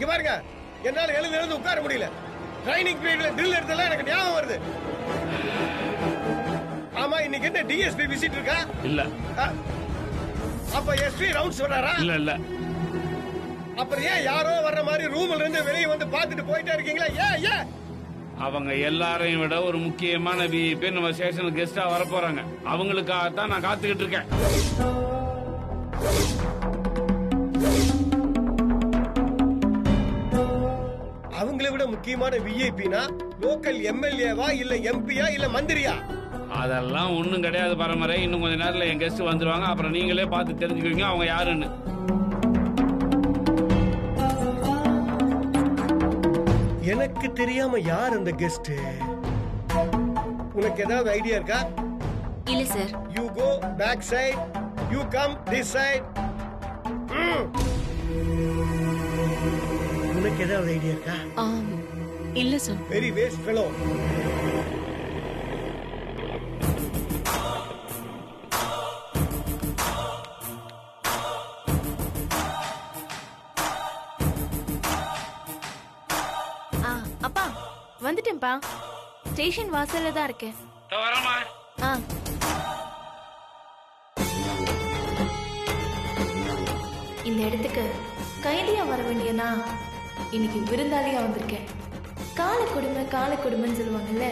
இங்க பாருங்க, என்னால எழுந்து உட்கார முடியல. ட்ரைனிங் பீரியட்ல ட்ரில் எடுத்ததெல்லாம் எனக்கு ஞாபகம் வருது. ஆமா, இன்னைக்கு என்ன டிஎஸ்பி விசிட் இருக்கா? இல்ல. அப்ப எஸ்பி ரவுண்ட்ஸ் வராரா? இல்ல இல்ல. அப்புறம் ஏன் யாரோ வர்ற மாதிரி ரூம்ல இருந்து வெளியே வந்து பார்த்துட்டு போயிட்டே இருக்கீங்களா? ஏன் அவங்க எல்லாரையும் விட ஒரு முக்கியமான விஐபி நம்ம ஸ்டேஷனுக்கு கெஸ்டா வர போறாங்க. அவங்களுக்காகத்தான் நான் காத்துக்கிட்டு இருக்கேன். அவங்களை விட முக்கியமான விஐபினா லோக்கல் எம்எல்ஏவா இல்ல எம்பியா இல்ல மந்திரியா? அதெல்லாம் ஒண்ணும் கிடையாது பரமரை. இன்னும் கொஞ்ச நேரத்துல என் கெஸ்ட் வந்துருவாங்க. அப்புறம் நீங்களே பார்த்து தெரிஞ்சுக்குவீங்க அவங்க யாருன்னு. எனக்கு தெரியாம யார் அந்த கெஸ்ட்? உனக்கு ஏதாவது ஐடியா இருக்கா? இல்ல sir. You go back side, you come this side. உனக்கு ஏதாவது ஐடியா இருக்கா? இல்ல சார். Very waste fellow. அப்பா வந்துட்டேன்ப்பா. ஸ்டேஷன் வாசல்ல தான் இருக்கேன். வரமா? இந்த இடத்துக்கு கைதியா வர வேண்டியனா இன்னைக்கு விருந்தாளியா வந்திருக்கேன். கால கொடுமைன்னு சொல்லுவாங்கல்ல,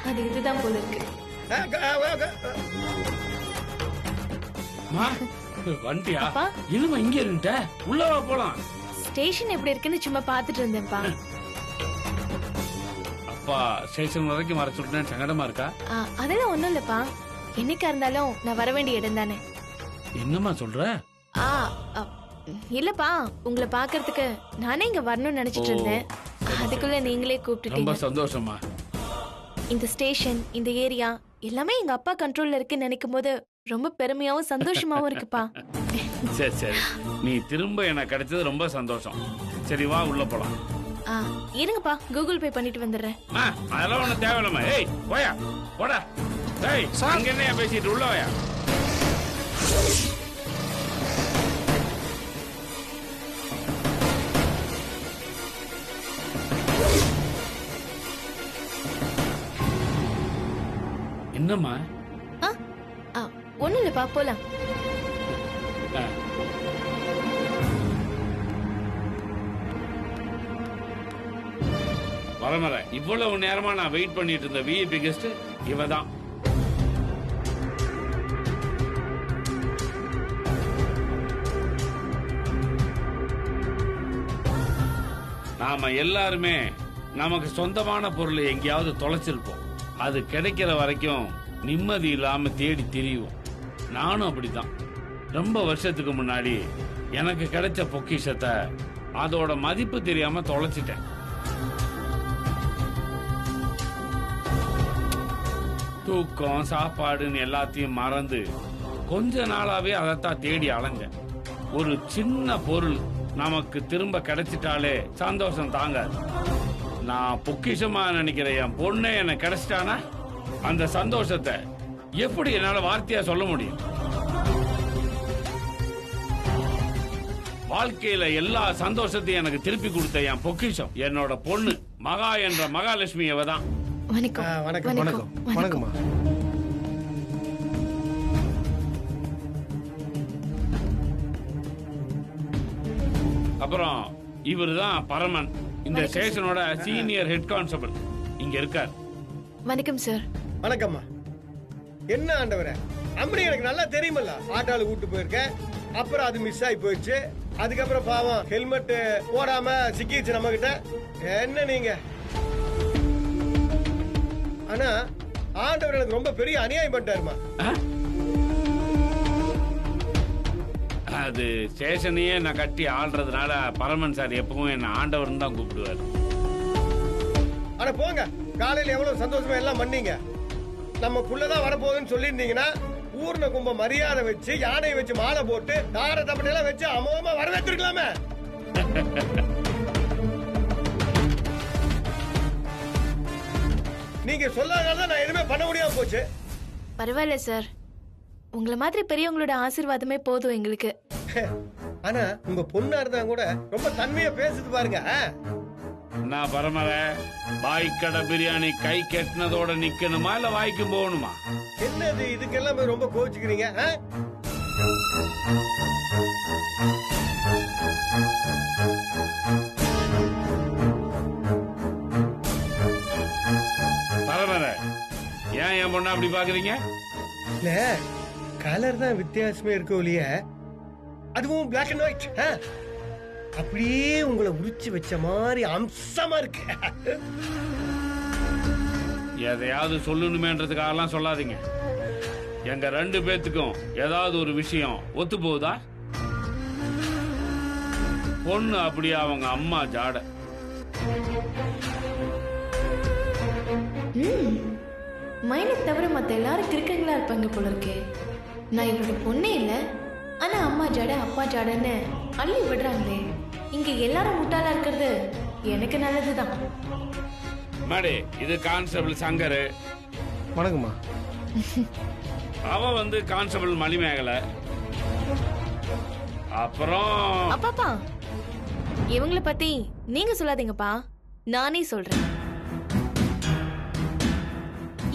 அது இதுதான் போல இருக்கு. வண்டியா? இனிமே இங்க இருந்த உள்ளவா போலாம். ஸ்டேஷன் எப்படி இருக்குன்னு சும்மா பாத்துட்டு இருந்தேன்ப்பா. அப்பா ஸ்டேஷன் வரைக்கும் வர சொல்லிட்டேன், சங்கடமா இருக்கா? அதெல்லாம் ஒண்ணும் இல்லப்பா. என்னைக்கா இருந்தாலும் நான் வர வேண்டிய இடம் தானே. என்னம்மா சொல்ற? இல்லப்பா, உங்களை பாக்குறதுக்கு நானே இங்க வரணும்னு நினைச்சிட்டு இருந்தேன். அதுக்குள்ள நீங்களே கூப்பிட்டுட்டீங்க. ரொம்ப சந்தோஷமா. இந்த ஸ்டேஷன், இந்த ஏரியா எல்லாமே எங்க அப்பா கண்ட்ரோல்ல இருக்குன்னு நினைக்கும் போது ரொம்ப பெருமையாவும் சந்தோஷமாவும் இருக்குப்பா. சரி சரி, நீ திரும்ப எனக்கு கிடைச்சது ரொம்ப சந்தோஷம். சரி வா உள்ள போலாம். இருங்கப்பா, கூகுள் பே பண்ணிட்டு வந்துடுறேன். அதெல்லாம் ஒண்ணு தேவையில்லமா. ஏய் போயா போடா. ஏய் அங்க என்ன பேசிட்டு உள்ள வாயா. என்னம்மா? ஒண்ணும் இல்லப்பா, போலாம். வரமர இவ்வளவு நேரமா நான் வெயிட் பண்ணிட்டு இருந்த விஐபி கெஸ்ட் இவதான். நாம எல்லாருமே நமக்கு சொந்தமான பொருளை எங்கேயாவது தொலைச்சிருப்போம். அது கிடைக்கிற வரைக்கும் நிம்மதி இல்லாம தேடி திரியும். நானும் அப்படித்தான். ரொம்ப வருஷத்துக்கு முன்னாடி எனக்கு கிடைச்ச பொக்கிஷத்தை அதோட மதிப்பு தெரியாம தொலைச்சிட்டேன். தூக்கம் சாப்பாடுன்னு எல்லாத்தையும் மறந்து கொஞ்ச நாளாவே அதைத்தான் தேடி அலைஞ்ச. ஒரு சின்ன பொருள் நமக்கு திரும்ப கிடைச்சிட்டாலே சந்தோஷம் தாங்காது. நான் பொக்கிஷமா நினைக்கிற என் பொண்ணே எனக்கு கிடைச்சிட்டானா அந்த சந்தோஷத்தை எப்படி என்னால வார்த்தையா சொல்ல முடியும்? வாழ்க்கையில எல்லா சந்தோஷத்தையும் எனக்கு திருப்பி கொடுத்த என் பொக்கிஷம் என்னோட பொண்ணு மகா என்ற மகாலட்சுமி அவதான். வணக்கம்மா. அப்புறம் இவருதான் பரமன், இந்த ஸ்டேஷனோட சீனியர் ஹெட் கான்ஸ்டபிள் இங்க இருக்கார். வணக்கம் சார். வணக்கம்மா. என்ன ஆண்டவரே, அம்மனி எனக்கு நல்லா தெரியுமல்ல. ஆட்டாளு கூட்டு போயிருக்கேன், அப்புறம் அது மிஸ் ஆகி போயிடுச்சு. அதுக்கப்புறம் பாவம் ஹெல்மெட் போடாம சிக்கிச்சு நம்ம கிட்ட. என்ன நீங்க? ஆனா ஆண்டவர் எனக்கு ரொம்ப பெரிய அநியாயம் பண்ணிட்டாருமா. அது ஸ்டேஷனையே நான் கட்டி ஆள்றதுனால பரமன் சார் எப்பவும் என்ன ஆண்டவர்னு தான் கூப்பிடுவாரு. ஆனா போங்க, காலையில எவ்வளவு சந்தோஷமா எல்லாம் பண்ணீங்க. நம்ம புள்ளதான் வரப்போகுதுன்னு சொல்லியிருந்தீங்கன்னா ஊர்ன கும்ப மரியாதை வச்சு யானை வச்சு மாலை போட்டு தார தப்பட்டெல்லாம் வச்சு அமோகமா வரவேற்றிருக்கலாமே. நீங்க சொல்லாதனால நான் எதுவுமே பண்ண முடியாம போச்சு. பரவாயில்ல சார், உங்களை மாதிரி பெரியவங்களோட ஆசீர்வாதமே போதும் எங்களுக்கு. ஆனா உங்க பொண்ணா இருந்தா கூட ரொம்ப தன்மையா பேசுது பாருங்க. நான் பரமர வாய்க்கடை பிரியாணி கை கெட்டினதோட நிக்கணுமா இல்ல வாய்க்கு போகணுமா? என்னது இதுக்கெல்லாம் ரொம்ப கோச்சுக்கிறீங்க? பரமர ஏன் என் பொண்ணு அப்படி பாக்குறீங்க? இல்ல கலர் தான் வித்தியாசமே இருக்கு ஒழிய அதுவும் பிளாக் அண்ட் ஒயிட் அப்படியே உங்களை உரிச்சு வச்ச மாதிரி அம்சமா இருக்கு. எதையாவது சொல்லணுமேன்றதுக்காகலாம் சொல்லாதீங்க. எங்க 2 பேத்துக்கும் ஏதாவது ஒரு விஷயம் ஒத்து போகுதா? பொண்ணு அப்படியே அவங்க அம்மா ஜாட. மைனை தவிர மத்த எல்லாரும் கிறுக்கங்களா இருப்பாங்க போல இருக்கே. நான் இவரோட பொண்ணே இல்ல, ஆனா அம்மா ஜாட அப்பா ஜாடன்னு அள்ளி விடுறாங்களே. இங்க எல்லாரும் முட்டாளா இருக்கிறது எனக்கு நல்லதுதான். மேடே, இது கான்ஸ்டபிள் சங்கர். வணக்கம்மா. அவன் வந்து கான்ஸ்டபிள் மணிமேகலை. அப்புறம் அப்பாப்பா, இவங்கள பத்தி நீங்க சொல்லாதீங்கப்பா, நானே சொல்றேன்.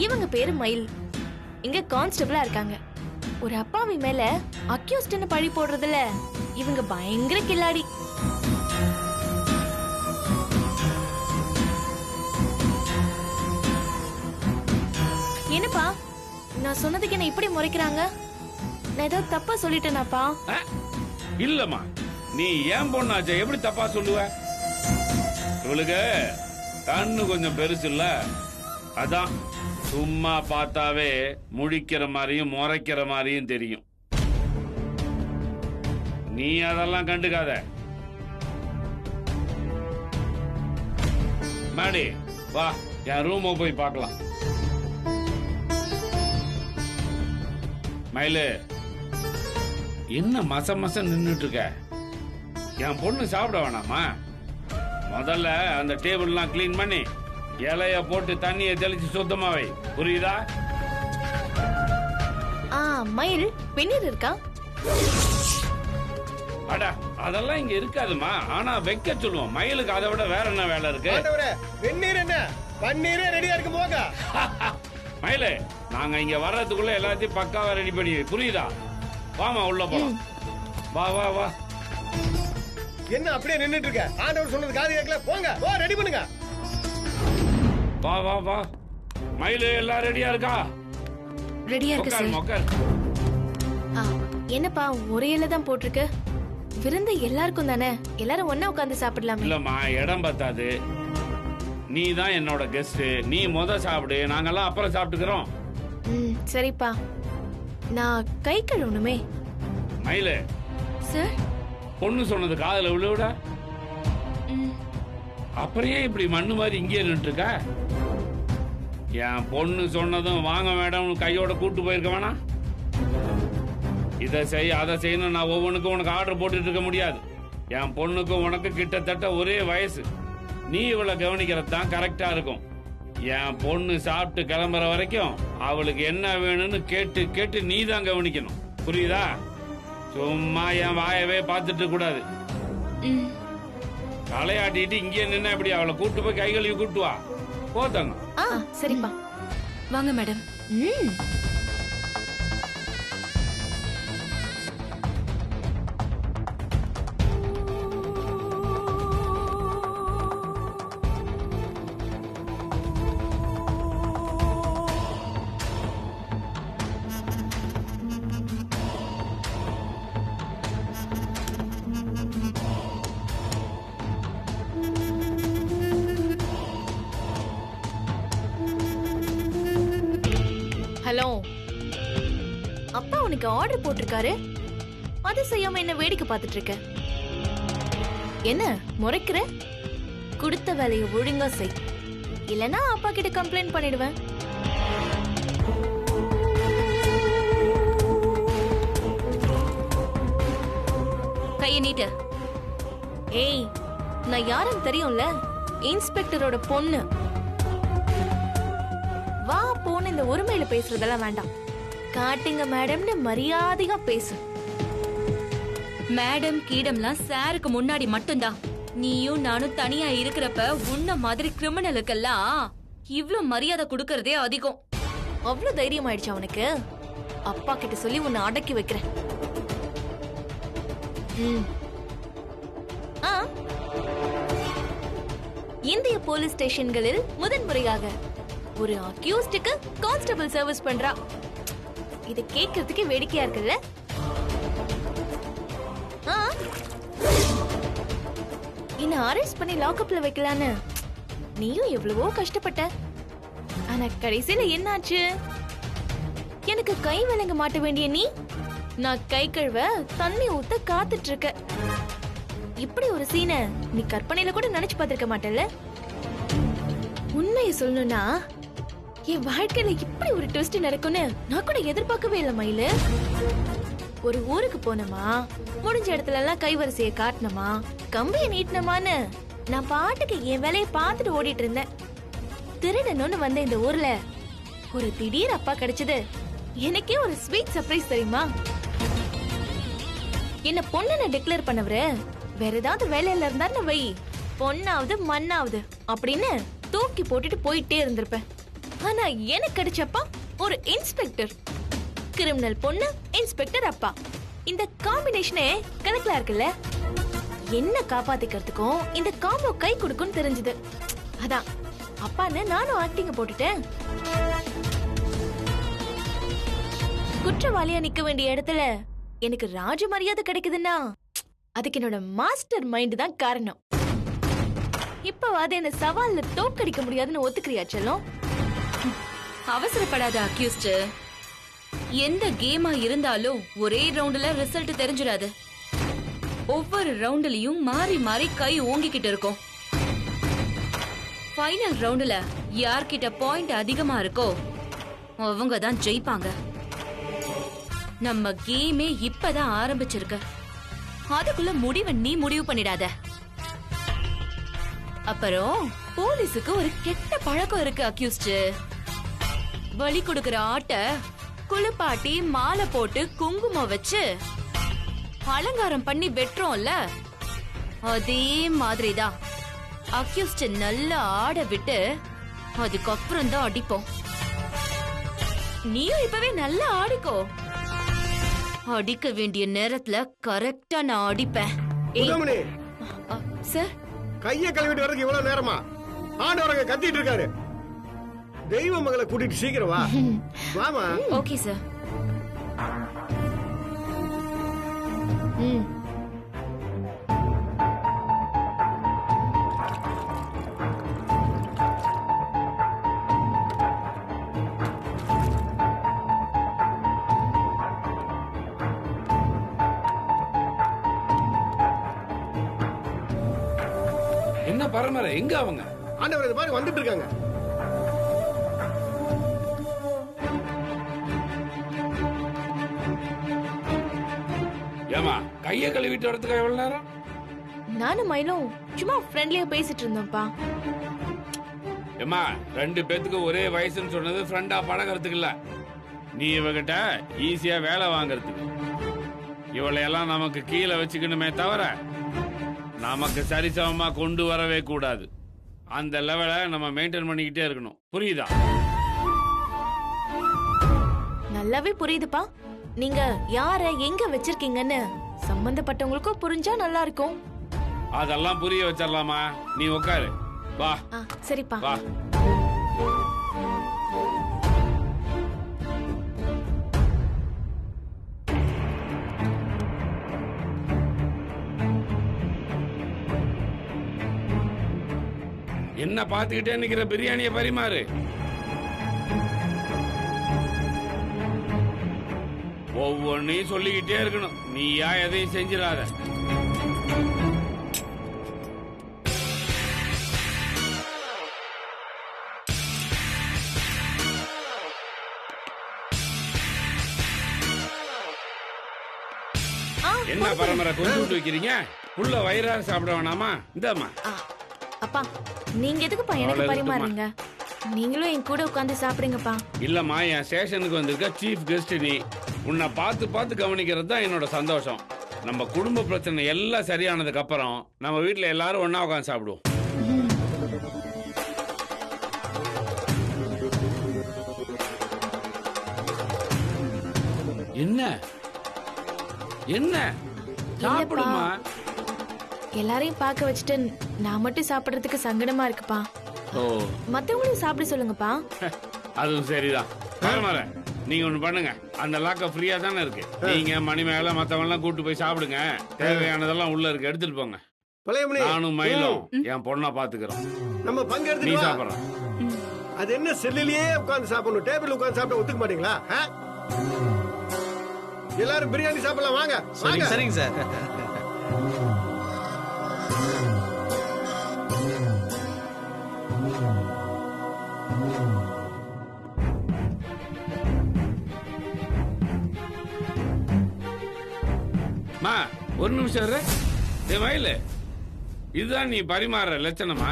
இவங்க பேரு மயில், இங்க கான்ஸ்டபிளா இருக்காங்க. ஒரு அப்பாவி மேல அக்யூஸ்ட்னு பழி போடுறதுல இவங்க பயங்கர கில்லாடி. என்னப்பா, நான் சொன்னதுக்கு என்ன இப்படி முறைக்கிறாங்க? நான் ஏதாவது தப்பா சொல்லிட்டேனாப்பா? இல்லம்மா, நீ ஏன் பொண்ணாச்ச எப்படி தப்பா சொல்லுவ? இவளுக்கு கண்ணு கொஞ்சம் பெருசு இல்ல, அதான் சும்மா பார்த்தாவே முழிக்கிற மாதிரியும் முறைக்கிற மாதிரியும் தெரியும். நீ அதெல்லாம் கண்டுக்காத. மாடி வா, என் ரூம போய் பார்க்கலாம். மயிலு, என்ன மச மச நின்னுட்டு இருக்க? என் பொண்ணு சாப்பிட வேணாமா? முதல்ல அந்த டேபிள்லாம் கிளீன் பண்ணி இலைய போட்டு தண்ணியை தெளிச்சு சுத்தமா வை, புரியுதா? மயில் வெந்நீர் இருக்கா? அடா, அதெல்லாம் இங்க இருக்காதுமா. ஆனா வைக்க சொல்லுவோம். மயிலுக்கு அதை விட வேற என்ன வேலை இருக்கு? வெந்நீர் என்ன, பன்னீரே ரெடியா இருக்கு போங்க. மயிலு, நாங்க இங்க வர்றதுக்குள்ள எல்லாத்தையும் பக்காவா ரெடி பண்ணி, புரியுதா? வாமா, உள்ள போலாம். வா வா வா. என்ன அப்படியே நின்னுட்டு இருக்க? ஆண்டவர் சொன்னது காது கேட்கல, போங்க, வா ரெடி பண்ணுங்க. வா வா வா. மயிலு, எல்லாம் ரெடியா இருக்கா? ரெடியா இருக்கு சார். உட்கார். என்னப்பா ஒரே இலை தான் போட்டிருக்கு? விருந்து எல்லாருக்கும் தானே, எல்லாரும் ஒண்ணா உட்கார்ந்து சாப்பிடலாமே. இல்லம்மா, இடம் பத்தாது. நீ தான் என்னோட கெஸ்ட், நீ முத சாப்பிடு, நாங்கெல்லாம் அப்புறம் சாப்பிட்டுக்கிறோம். சரிப்பா, நான் கை கழுவணுமே. மயிலு சார், பொண்ணு சொன்னது காதுல விழுவிட, அப்புறம் ஏன் இப்படி மண்ணு மாதிரி இங்கே நின்று இருக்க? என் பொண்ணு சொன்னதும் வாங்க மேடம் கையோட கூட்டு போயிருக்க வேணாம். இதை செய் அதை செய்யணும், நான் ஒவ்வொன்றுக்கும் உனக்கு ஆர்டர் போட்டுட்டு இருக்க முடியாது. என் பொண்ணுக்கும் உனக்கு கிட்டத்தட்ட ஒரே வயசு. நீ இவளை கவனிக்கிறது தான் கரெக்டா இருக்கும். என் பொண்ணு சாப்பிட்டு கிளம்புற வரைக்கும் அவளுக்கு என்ன வேணும்னு கேட்டு கேட்டு நீ தான் கவனிக்கணும், புரியுதா? சும்மா என் வாயவே பார்த்துட்டு கூடாது. தலையாட்டிட்டு இங்கே நின்ன இப்படி அவளை கூட்டு போய் கை கழுவி கூட்டு வா. போத்தாங்க. சரிப்பா. வாங்க மேடம். ஹலோ, அப்பா உனக்கு ஆர்டர் போட்டிருக்காரு, அது செய்யாம என்ன வேடிக்கை பார்த்துட்டு இருக்க? என்ன முறைக்கிற? கொடுத்த வேலையை ஒழுங்கா செய், இல்லனா அப்பா கிட்ட கம்ப்ளைண்ட் பண்ணிடுவேன். கையை நீட்டு. ஏய், நான் யாருன்னு தெரியும்ல, இன்ஸ்பெக்டரோட பொண்ணு. வா போன இந்த உரிமையில பேசுறதெல்லாம் வேண்டாம். காட்டுங்க மேடம்னு மரியாதையா பேசு. மேடம் கீடம்லாம் சாருக்கு முன்னாடி மட்டும்தான். நீயும் நானும் தனியா இருக்கிறப்ப உன்ன மாதிரி கிரிமினலுக்கெல்லாம் இவ்ளோ மரியாதை கொடுக்கறதே அதிகம். அவ்வளவு தைரியம் ஆயிடுச்சு அவனுக்கு. அப்பா கிட்ட சொல்லி உன்னை அடக்கி வைக்கிறேன். ஆ, இந்திய போலீஸ் ஸ்டேஷன்களில் முதன்முறையாக ஒரு அக்யூஸ்டுக்கு கான்ஸ்டபிள் சர்வீஸ் பண்றா. இது கேட்கறதுக்கு வேடிக்கையா இருக்குல்ல? ஆ, என்ன அரெஸ்ட் பண்ணி லாக்அப்ல வைக்கலான்னு நீயும் எவ்வளவோ கஷ்டப்பட்ட. ஆனா கடைசியில என்னாச்சு? எனக்கு கை விலங்க மாட்ட வேண்டிய நீ, நான் கை கழுவ தண்ணி ஊத்த காத்துட்டு இருக்க. இப்படி ஒரு சீனை நீ கற்பனையில கூட நினைச்சு பார்த்திருக்க மாட்டல்ல? உண்மையை சொல்லணும்னா என் வாழ்க்கையில இப்படி ஒரு ட்விஸ்ட் நடக்கும்னு நான் கூட எதிர்பார்க்கவே இல்லை மயிலு. ஒரு ஊருக்கு போனோமா, முடிஞ்ச இடத்துல எல்லாம் கைவரிசையை காட்டணுமா, கம்பியை நீட்டணுமான்னு நான் பாட்டுக்கு என் வேலையை பார்த்துட்டு ஓடிட்டு இருந்தேன். திருடணும்னு வந்த இந்த ஊர்ல ஒரு திடீர் அப்பா கிடைச்சது எனக்கே ஒரு ஸ்வீட் சர்ப்ரைஸ் தெரியுமா? என்ன பொண்ணு டிக்ளேர் பண்ணவரு வேற ஏதாவது வேலையில இருந்தாருன்னு வை, பொண்ணாவது மண்ணாவது அப்படின்னு தூக்கி போட்டுட்டு போயிட்டே இருந்திருப்பேன். ஆனா எனக்கு கிடைச்சப்பா ஒரு இன்ஸ்பெக்டர். கிரிமினல் பொண்ணு, இன்ஸ்பெக்டர் அப்பா, இந்த காம்பினேஷனே கணக்குல இருக்குல்ல. என்ன காப்பாத்திக்கிறதுக்கும் இந்த காம்போ கை கொடுக்கும்னு தெரிஞ்சது. அதான் அப்பான்னு நானும் ஆக்டிங்க போட்டுட்டேன். குற்றவாளியா நிக்க வேண்டிய இடத்துல எனக்கு ராஜ மரியாதை கிடைக்குதுன்னா அதுக்கு என்னோட மாஸ்டர் மைண்ட் தான் காரணம். இப்பவாது என்ன சவால்ல தோக்கடிக்க முடியாதுன்னு ஒத்துக்கிறியா செல்லம்? அவசரப்படாத அக்யூஸ்ட். எந்த கேமா இருந்தாலும் ஒரே ரவுண்ட்ல ரிசல்ட் தெரிஞ்சிடாது. ஒவ்வொரு ரவுண்ட்லயும் மாறி மாறி கை ஓங்கிக்கிட்டு இருக்கும். ஃபைனல் ரவுண்ட்ல யார்கிட்ட பாயிண்ட் அதிகமா இருக்கோ அவங்க தான் ஜெயிப்பாங்க. நம்ம கேமே இப்பதான் ஆரம்பிச்சிருக்கு. அதுக்குள்ள முடிவை நீ முடிவு பண்ணிடாத. அப்புறம் போலீஸுக்கு ஒரு கெட்ட பழக்கம் இருக்கு அக்யூஸ்ட். வழி கொடுக்கிற ஆட்ட குளிப்பாட்டி மாலை போட்டு குங்குமம் வச்சு அலங்காரம் பண்ணி வெட்டுறோம்ல, அதே மாதிரிதான் அக்யூஸ்ட் நல்லா ஆட விட்டு அதுக்கப்புறம் தான் அடிப்போம். நீயும் இப்பவே நல்லா ஆடிக்கோ. அடிக்க வேண்டிய நேரத்துல கரெக்டா நான் அடிப்பேன். முத்துமணி, சார், கைய கழுவிட்டு வரதுக்கு இவ்வளவு நேரமா? ஆண்டவரங்க கத்திட்டு இருக்காரு. தெய்வ மகளை கூட்டிட்டு சீக்கிரம் வா. வாமா. Okay sir. என்ன பரமரை, எங்க அவங்க? ஆண்டவர் இது மாதிரி வந்துட்டு இருக்காங்க. ஏமா கைய கழுவிட்டு வரதுக்கு எவ்வளவு நேரம்? நானும் மயிலும் சும்மா ஃப்ரெண்ட்லியா பேசிட்டு இருந்தோம்ப்பா. ஏமா, ரெண்டு பேத்துக்கு ஒரே வயசுன்னு சொன்னது ஃப்ரெண்டா பழகிறதுக்கு இல்ல, நீ இவகிட்ட ஈஸியா வேலை வாங்கறதுக்கு. இவளையெல்லாம் நமக்கு கீழே வச்சுக்கணுமே தவிர நமக்கு சரிசமமா கொண்டு வரவே கூடாது. அந்த லெவலை நம்ம மெயின்டைன் பண்ணிக்கிட்டே இருக்கணும். புரியுதா? நல்லாவே புரியுதுப்பா. நீங்க யார எங்க வச்சிருக்கீங்கன்னு சம்பந்தப்பட்டவங்களுக்கும் புரிஞ்சா நல்லா இருக்கும். அதெல்லாம் புரிய வச்சிடலாமா? நீ உட்காரு. வா. சரிப்பா. வா. என்ன பாத்துக்கிட்டே நிக்கிற? பிரியாணிய பரிமாறு. ஒவ்வொன்னையும் சொல்லிக்கிட்டே இருக்கணும். நீயா எதையும் செஞ்சிடாத. என்ன பரம்பரை கொண்டு விட்டு வைக்கிறீங்க? புள்ள வயிறார சாப்பிட வேணாமா? இந்தாமா. அப்பா, நீங்க எதுக்குப்பா எனக்கு பரிமாறீங்க? நீங்களும் என் கூட உட்கார்ந்து சாப்பிடுங்கப்பா. இல்லம்மா, என் ஸ்டேஷனுக்கு வந்திருக்க சீஃப் கெஸ்ட் நீ. உன்னை பார்த்து பார்த்து கவனிக்கிறது தான் என்னோட சந்தோஷம். நம்ம குடும்ப பிரச்சனை எல்லாம் சரியானதுக்கு அப்புறம் நம்ம வீட்டுல எல்லாரும் ஒண்ணா உட்காந்து சாப்பிடுவோம். என்ன என்ன சாப்பிடுமா? எல்லாரையும் பார்க்க வச்சுட்டு நான் மட்டும் சாப்பிடுறதுக்கு சங்கடமா இருக்குப்பா. ஓ, மத்தவங்களும் சாப்பிட சொல்லுங்கப்பா. அதுவும் சரிதான். வரமாறேன், நீங்க ஒண்ணு பண்ணுங்க, அந்த லாக்க ஃப்ரீயா தானே இருக்கு, நீங்க மணிமேகலை மத்தவங்க எல்லாம் கூட்டு போய் சாப்பிடுங்க. தேவையானதெல்லாம் உள்ள இருக்கு, எடுத்துட்டு போங்க. பழையமணி, நானும் மயிலும் என் பொண்ணா பாத்துக்கிறோம். நம்ம பங்கு நீ எடுத்து சாப்பிடலாம். அது என்ன செல்லிலேயே உட்கார்ந்து சாப்பிடணும், டேபிள் உட்கார்ந்து சாப்பிட ஒத்துக்க மாட்டீங்களா? எல்லாரும் பிரியாணி சாப்பிடலாம், வாங்க வாங்க. சரிங்க சார். மா, ஒரு நிமிஷம் இரு. டேய் மயிலு, இதுதான் நீ பரிமாற லட்சணமா?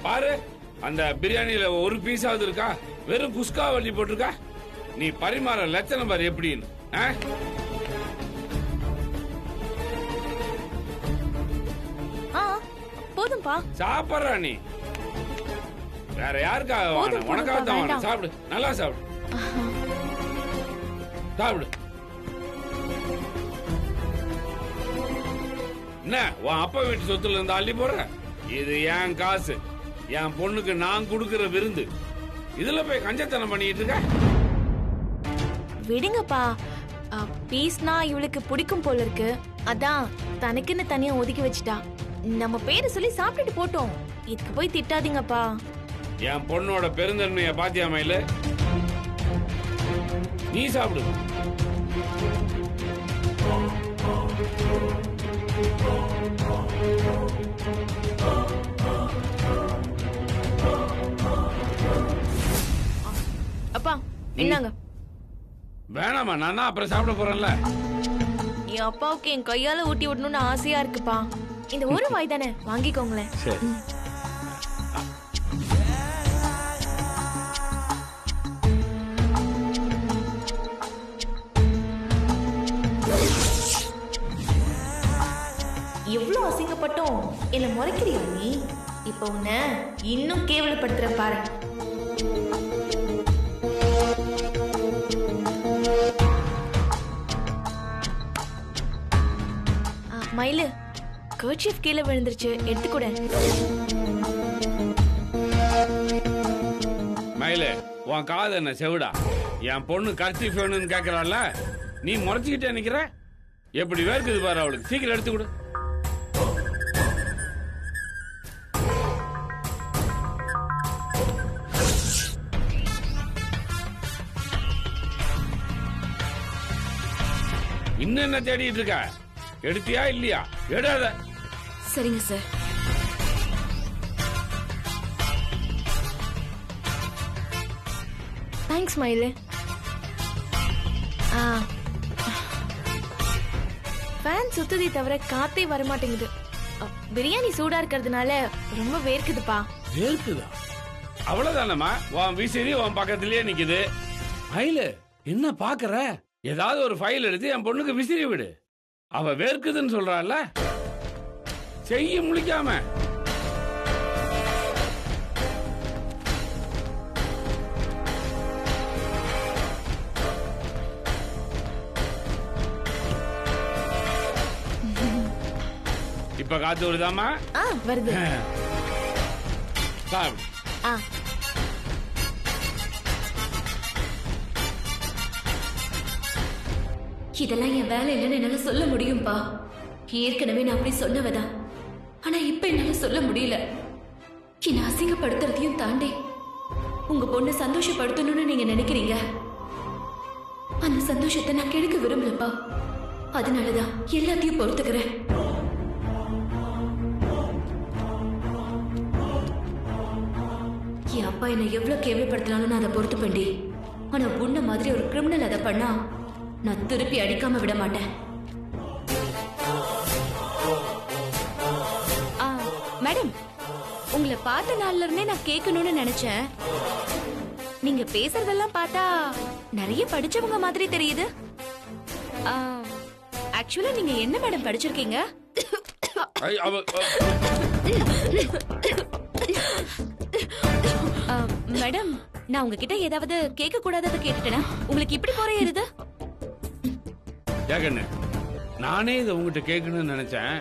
பாரு, அந்த பிரியாணியில ஒரு பீஸாவது இருக்கா? வெறும் குஸ்கா வள்ளி போட்டிருக்கா? நீ பரிமாற லட்சணம் பாரு எப்படின்னு. போதும்பா. சாப்பிடுறா நீ, வேற யாருக்காக வாங்க? உனக்காக தான் வாங்க. சாப்பிடு, நல்லா சாப்பிடு, சாப்பிடு. என்ன உன் அப்பா வீட்டு சொத்துல இருந்து அள்ளி போடுற? இது என் காசு, என் பொண்ணுக்கு நான் கொடுக்கிற விருந்து. இதுல போய் கஞ்சத்தனம் பண்ணிட்டு இருக்க. விடுங்கப்பா, பீஸ்னா இவளுக்கு பிடிக்கும் போல இருக்கு, அதான் தனக்குன்னு தனியா ஒதுக்கி வச்சுட்டா. நம்ம பேரை சொல்லி சாப்பிட்டுட்டு போட்டோம், இதுக்கு போய் திட்டாதீங்கப்பா. என் பொண்ணோட பெருந்தன்மைய பாத்தியா மயிலு? நீ சாப்பிடு. அப்பா என்னங்க? வேணாமா, நான் அப்புறம் சாப்பிட போறேன்ல. என் அப்பாவுக்கு என் கையால ஊட்டி விடணும்னு ஆசையா இருக்குப்பா. இந்த ஒரு வாய் தானே, வாங்கிக்கோங்களேன். சரி. எவ்வளவு அசிங்கப்பட்டோம் என்ன முறைக்கிறியா நீ? இப்ப உன்னை இன்னும் கேவலப்படுத்துற பாரு. மயிலு, கர்ச்சீஃப் கீழே விழுந்துருச்சு, எடுத்துக்கூட. மயிலு, உன் காது என்ன செவிடா? என் பொண்ணு கர்ச்சீஃப் வேணும்னு கேக்குறாள்ல, நீ முறைச்சுக்கிட்டே நிக்கிற. எப்படி வேர்க்குது பாரு அவளுக்கு, சீக்கிரம் எடுத்து கொடு. இன்னும் என்ன தேடிட்டு இருக்க? எடுத்தியா இல்லையா? எடாத. சரிங்க சார். தேங்க்ஸ் மயிலு. ஃபேன் சுத்துதே தவிர காத்தே வரமாட்டேங்குது. பிரியாணி சூடா இருக்கிறதுனால ரொம்ப வேர்க்குதுப்பா. வேர்க்குதா? அவ்வளவுதானம்மா, உன் விசிறி உன் பக்கத்திலேயே நிக்குது. மயிலு, என்ன பாக்குற? ஏதாவது ஒரு ஃபைல் எடுத்து என் பொண்ணுக்கு விசிறி விடு. அவ வேர்க்குதுன்னு சொல்றாள், செய்ய முழிக்காம. இப்ப காத்து வருதாமா? வருது. சாப்பிடு. இதெல்லாம் என் வேலை இல்லைன்னு என்னால சொல்ல முடியும்பா. ஏற்கனவே நான் அப்படி சொன்னவதான். ஆனா இப்ப என்னால சொல்ல முடியல. என்ன அசிங்கப்படுத்துறதையும் தாண்டி உங்க பொண்ணு சந்தோஷப்படுத்தணும்னு நீங்க நினைக்கிறீங்க. அந்த சந்தோஷத்தை நான் கெடுக்க விரும்பலப்பா. அதனாலதான் எல்லாத்தையும் பொறுத்துக்கிறேன். என் அப்பா என்னை எவ்வளவு கேவலப்படுத்தினாலும் நான் அதை பொறுத்துப்பேன்டி. ஆனா உன்ன மாதிரி ஒரு கிரிமினல் அதை பண்ணா நான் திருப்பி அடிக்காம விட மாட்டேன். மேடம், உங்களை பார்த்த நாள்ல இருந்தே நான் கேட்கணும்னு நினைச்சேன். நீங்க பேசுறதெல்லாம் பார்த்தா நிறைய படிச்சவங்க மாதிரி தெரியுது. ஆக்சுவலா நீங்க என்ன மேடம் படிச்சிருக்கீங்க? ஐ, மேடம், நான் உங்ககிட்ட ஏதாவது கேட்க கூடாததை கேட்டுட்டேனா? உங்களுக்கு இப்படி போற ஏறுது? ஏகண்ணு, நானே இதை உங்ககிட்ட கேட்கணும்னு நினைச்சேன்.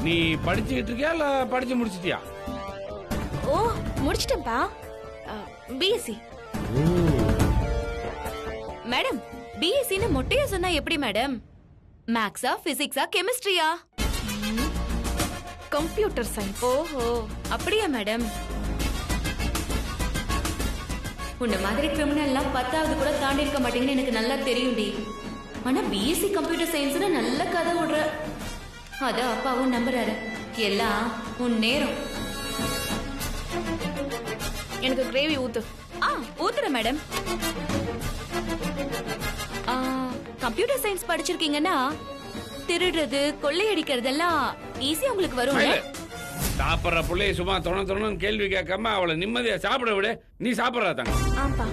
நீ படிச்சுக்கிட்டு இருக்கியா இல்ல படிச்சு முடிச்சிட்டியா? ஓ முடிச்சிட்டேன்ப்பா. பிஎஸ்சி. மேடம், பிஎஸ்சின்னு மொட்டையா சொன்னா எப்படி மேடம்? மேக்ஸா, பிசிக்ஸா, கெமிஸ்ட்ரியா? Computer science. ஓஹோ, அப்படியா மேடம்? உன்ன மாதிரி கிரிமினல்லாம் 10வது கூட தாண்டி இருக்க மாட்டீங்கன்னு எனக்கு நல்லா தெரியும்டி. ஆனா பிஎஸ்சி கம்ப்யூட்டர் சயின்ஸ்னு நல்ல கதை விடுற. அத அப்பாவும் நம்புறாரு. எல்லாம் உன் நேரம். எனக்கு கிரேவி ஊத்து. ஊத்துற மேடம். கம்ப்யூட்டர் சயின்ஸ் படிச்சிருக்கீங்கன்னா திருடுறது, கொள்ளையடிக்கிறதெல்லாம் ஈஸியா உங்களுக்கு வரும். சாப்பிடுற பிள்ளைய சும்மா தொண தொணன்னு கேள்வி கேட்காம அவளை நிம்மதியா சாப்பிட விட. நீ சாப்பிடறா தாங்க. ஆம்பா.